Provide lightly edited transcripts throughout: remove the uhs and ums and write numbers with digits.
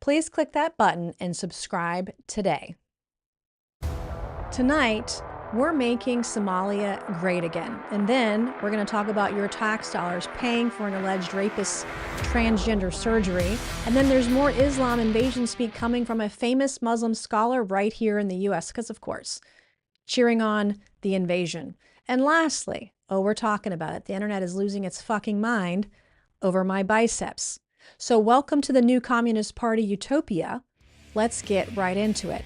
please click that button and subscribe today. Tonight, we're making Somalia great again. And then we're going to talk about your tax dollars paying for an alleged rapist's transgender surgery. And then there's more Islam invasion speak coming from a famous Muslim scholar right here in the US, because of course, cheering on the invasion. And lastly, we're talking about it. The internet is losing its fucking mind over my biceps. So welcome to the new Communist Party utopia. Let's get right into it.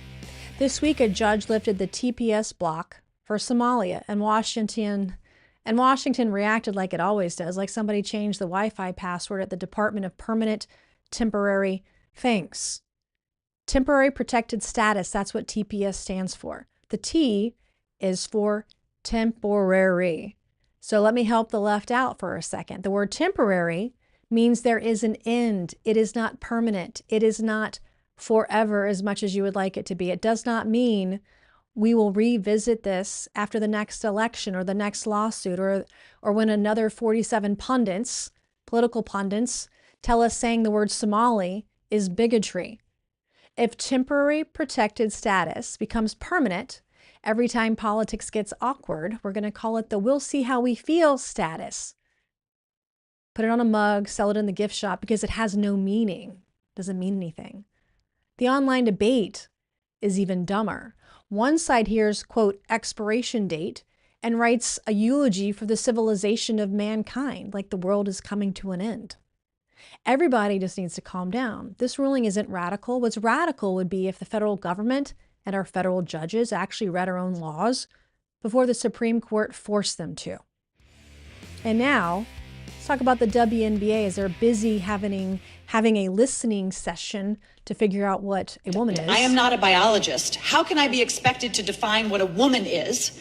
This week, a judge lifted the TPS block for Somalia, and Washington reacted like it always does, like somebody changed the Wi-Fi password at the Department of Permanent Temporary Things. Temporary Protected Status, that's what TPS stands for. The T is for temporary. So let me help the left out for a second. The word temporary means there is an end. It is not permanent. It is not forever as much as you would like it to be. It does not mean we will revisit this after the next election or the next lawsuit or when another 47 pundits, political pundits, tell us saying the word Somali is bigotry. If temporary protected status becomes permanent, every time politics gets awkward, we're going to call it the we'll see how we feel status. Put it on a mug, sell it in the gift shop because it has no meaning. Doesn't mean anything. The online debate is even dumber. One side hears, quote, expiration date and writes a eulogy for the civilization of mankind, like the world is coming to an end. Everybody just needs to calm down. This ruling isn't radical. What's radical would be if the federal government and our federal judges actually read our own laws before the Supreme Court forced them to. And now, let's talk about the WNBA as they're busy having a listening session to figure out what a woman is. I am not a biologist. How can I be expected to define what a woman is?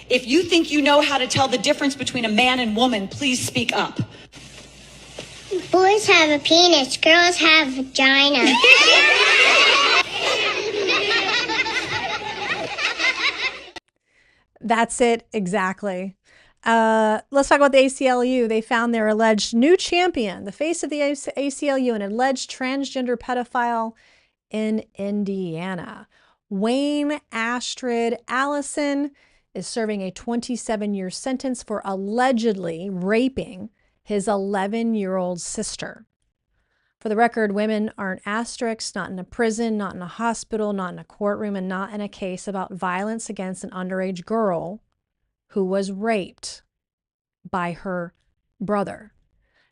If you think you know how to tell the difference between a man and woman, please speak up. Boys have a penis, girls have a vagina. That's it, exactly. Let's talk about the ACLU. They found their alleged new champion, the face of the ACLU, an alleged transgender pedophile in Indiana. Wayne Astrid Allison is serving a 27-year sentence for allegedly raping his 11-year-old sister. For the record, women aren't asterisks, not in a prison, not in a hospital, not in a courtroom, and not in a case about violence against an underage girl who was raped by her brother.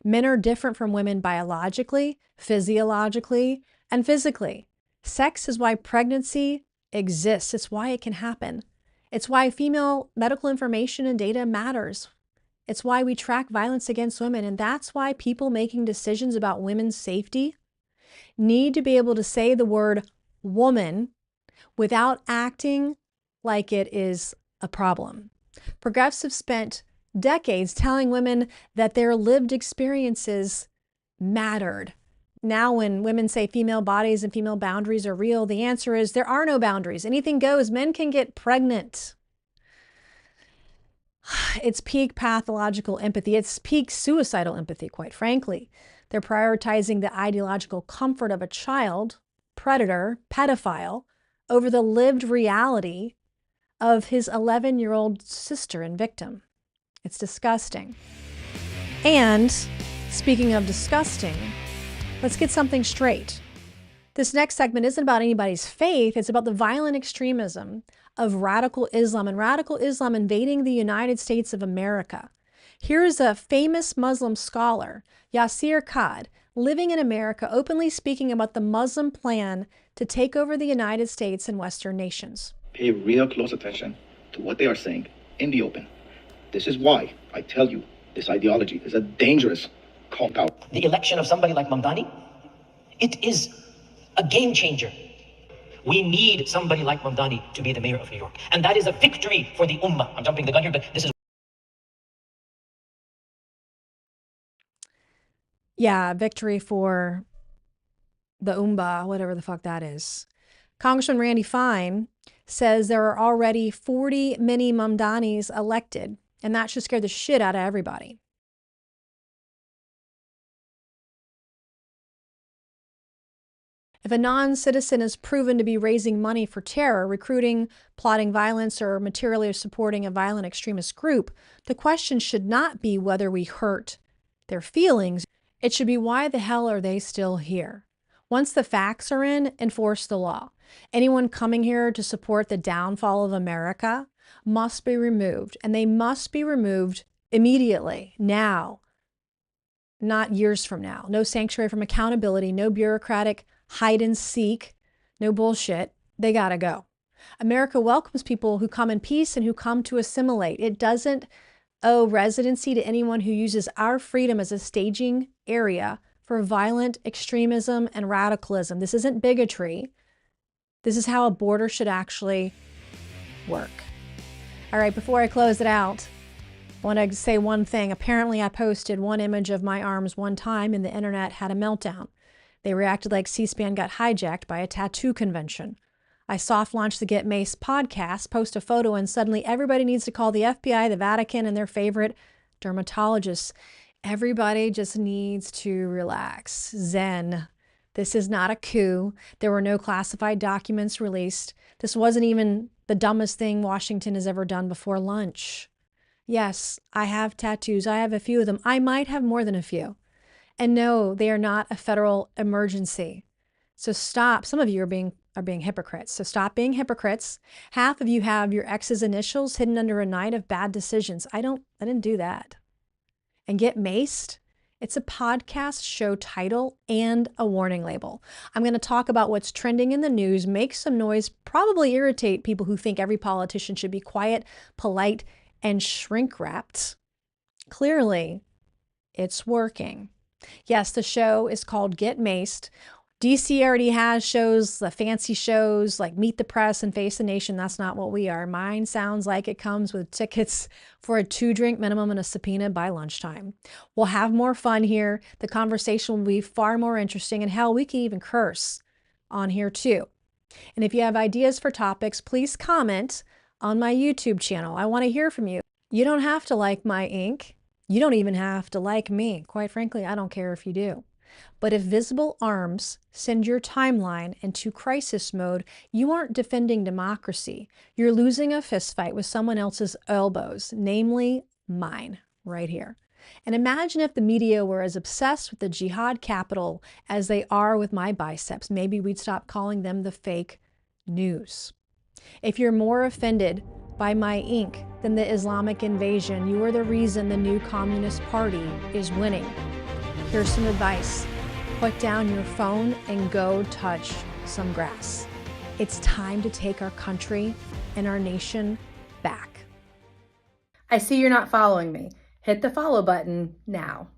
Men are different from women biologically, physiologically, and physically. Sex is why pregnancy exists. It's why it can happen. It's why female medical information and data matters. It's why we track violence against women, and that's why people making decisions about women's safety need to be able to say the word woman without acting like it is a problem. Progressives spent decades telling women that their lived experiences mattered. Now, when women say female bodies and female boundaries are real, the answer is there are no boundaries. Anything goes. Men can get pregnant. It's peak pathological empathy. It's peak suicidal empathy, quite frankly. They're prioritizing the ideological comfort of a child, predator, pedophile, over the lived reality of his 11-year-old sister and victim. It's disgusting. And speaking of disgusting, let's get something straight. This next segment isn't about anybody's faith. It's about the violent extremism of radical Islam and radical Islam invading the United States of America. Here's a famous Muslim scholar, Yasir Qad, living in America, openly speaking about the Muslim plan to take over the United States and Western nations. Pay real close attention to what they are saying in the open. This is why I tell you this ideology is a dangerous compound. The election of somebody like Mamdani, it is a game changer. We need somebody like Mamdani to be the mayor of New York. And that is a victory for the Ummah. I'm jumping the gun here, but this is... Yeah, victory for the Ummah, whatever the fuck that is. Congressman Randy Fine says there are already 40 mini Mamdanis elected, and that should scare the shit out of everybody. If a non-citizen is proven to be raising money for terror, recruiting, plotting violence, or materially supporting a violent extremist group, the question should not be whether we hurt their feelings. It should be, why the hell are they still here? Once the facts are in, enforce the law. Anyone coming here to support the downfall of America must be removed, and they must be removed immediately, now, not years from now. No sanctuary from accountability, no bureaucratic hide and seek, no bullshit. They gotta go. America welcomes people who come in peace and who come to assimilate. It doesn't owe residency to anyone who uses our freedom as a staging area for violent extremism and radicalism. This isn't bigotry. This is how a border should actually work. All right, before I close it out, I want to say one thing. Apparently, I posted one image of my arms one time and the internet had a meltdown. They reacted like C-SPAN got hijacked by a tattoo convention. I soft launched the Get Mace podcast, post a photo, and suddenly everybody needs to call the FBI, the Vatican, and their favorite dermatologists. Everybody just needs to relax. Zen. This is not a coup. There were no classified documents released. This wasn't even the dumbest thing Washington has ever done before lunch. Yes, I have tattoos. I have a few of them. I might have more than a few. And no, they are not a federal emergency. So stop. Some of you are being hypocrites. So stop being hypocrites. Half of you have your ex's initials hidden under a night of bad decisions. I didn't do that. And Get Maced, it's a podcast show title and a warning label. I'm going to talk about what's trending in the news, make some noise, probably irritate people who think every politician should be quiet, polite, and shrink-wrapped. Clearly, it's working. Yes, the show is called Get Maced. DC already has shows, the fancy shows like Meet the Press and Face the Nation. That's not what we are. Mine sounds like it comes with tickets for a 2-drink minimum and a subpoena by lunchtime. We'll have more fun here. The conversation will be far more interesting. And hell, we can even curse on here too. And if you have ideas for topics, please comment on my YouTube channel. I want to hear from you. You don't have to like my ink. You don't even have to like me. Quite frankly, I don't care if you do. But if visible arms send your timeline into crisis mode, you aren't defending democracy. You're losing a fistfight with someone else's elbows, namely mine, right here. And imagine if the media were as obsessed with the jihad capital as they are with my biceps. Maybe we'd stop calling them the fake news. If you're more offended by my ink than the Islamic invasion, you are the reason the new Communist Party is winning. Here's some advice. Put down your phone and go touch some grass. It's time to take our country and our nation back. I see you're not following me. Hit the follow button now.